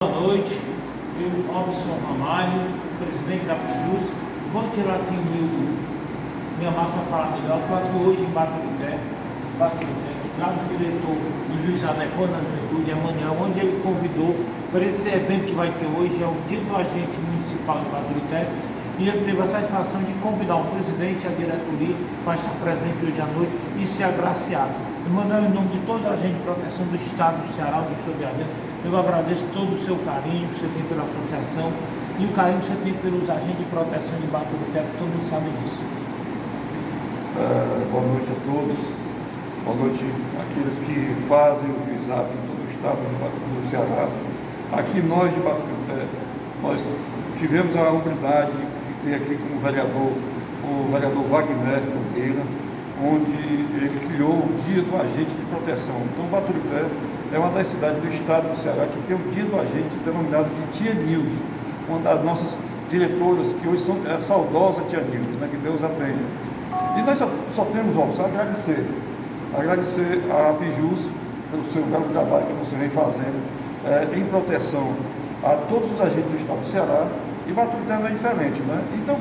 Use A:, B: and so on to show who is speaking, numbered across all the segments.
A: Boa noite, eu, Robson Ramalho, presidente da Pijus. Vou tirar aqui minha máscara para falar melhor. Estou aqui hoje em Baturité, lá do diretor do Juizado da Economia da Juventude, Emanuel, onde ele convidou para esse evento que vai ter hoje, é o Dia do Agente Municipal de Baturité, e ele teve a satisfação de convidar o presidente e a diretoria para estar presente hoje à noite e ser agraciado. Emanuel, em nome de todos os agentes de proteção do Estado do Ceará, do Estado de Arlindo, eu agradeço todo o seu carinho que você tem pela associação e o carinho que você tem pelos agentes de proteção de Baturité, que todo mundo sabe disso.
B: Boa noite a todos, boa noite àqueles que fazem o juizado em todo o estado do Ceará. Aqui nós de Baturité, nós tivemos a humildade de ter aqui como vereador o vereador Wagner Nogueira, onde ele criou o Dia do Agente de Proteção. Então Baturité é uma das cidades do estado do Ceará que tem o Dia do Agente denominado de Tia Nilde, uma das nossas diretoras, que hoje são a saudosa Tia Nilde, né, que Deus a tenha. E nós só temos, a agradecer à Pijus pelo seu belo trabalho que você vem fazendo em proteção a todos os agentes do estado do Ceará, e Baturité não é diferente, né? Então,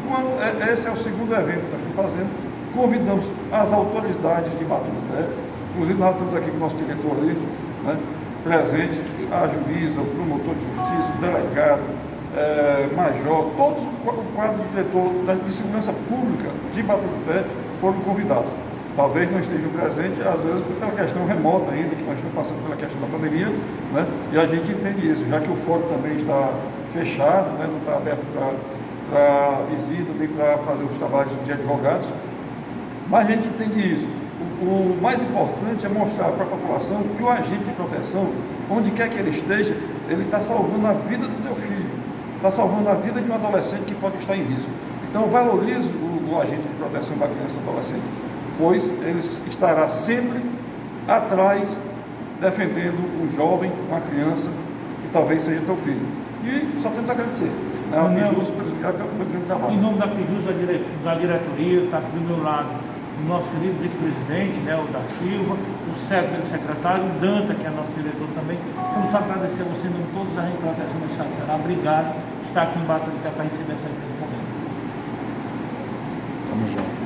B: esse é o segundo evento que nós estamos fazendo, convidamos as autoridades de Baturité, inclusive nós estamos aqui com o nosso diretor ali, né, presente, a juíza, o promotor de justiça, o delegado, major, todos o quadro de diretor de segurança pública de Baturité foram convidados. Talvez não estejam presentes, às vezes pela questão remota ainda, que nós estamos passando pela questão da pandemia, né? E a gente entende isso, já que o fórum também está fechado, né? Não está aberto para visita, nem para fazer os trabalhos de advogados, mas a gente entende isso. O mais importante é mostrar para a população que o agente de proteção, onde quer que ele esteja, ele está salvando a vida do teu filho, está salvando a vida de um adolescente que pode estar em risco. Então valorize o agente de proteção da criança e do adolescente, pois ele estará sempre atrás, defendendo um jovem, uma criança, que talvez seja teu filho. E só temos a agradecer. A Pijus pelo trabalho.
A: Em nome da Pijus, da diretoria, está aqui do meu lado o nosso querido vice-presidente, né, o da Silva, o Sérgio, secretário, o Danta, que é nosso diretor também. Então, só agradecer a você, em nome de todos os agentes de proteção do Estado do Ceará. Obrigado por estar aqui em Baturité para receber essa grande momento.
B: Tamo junto.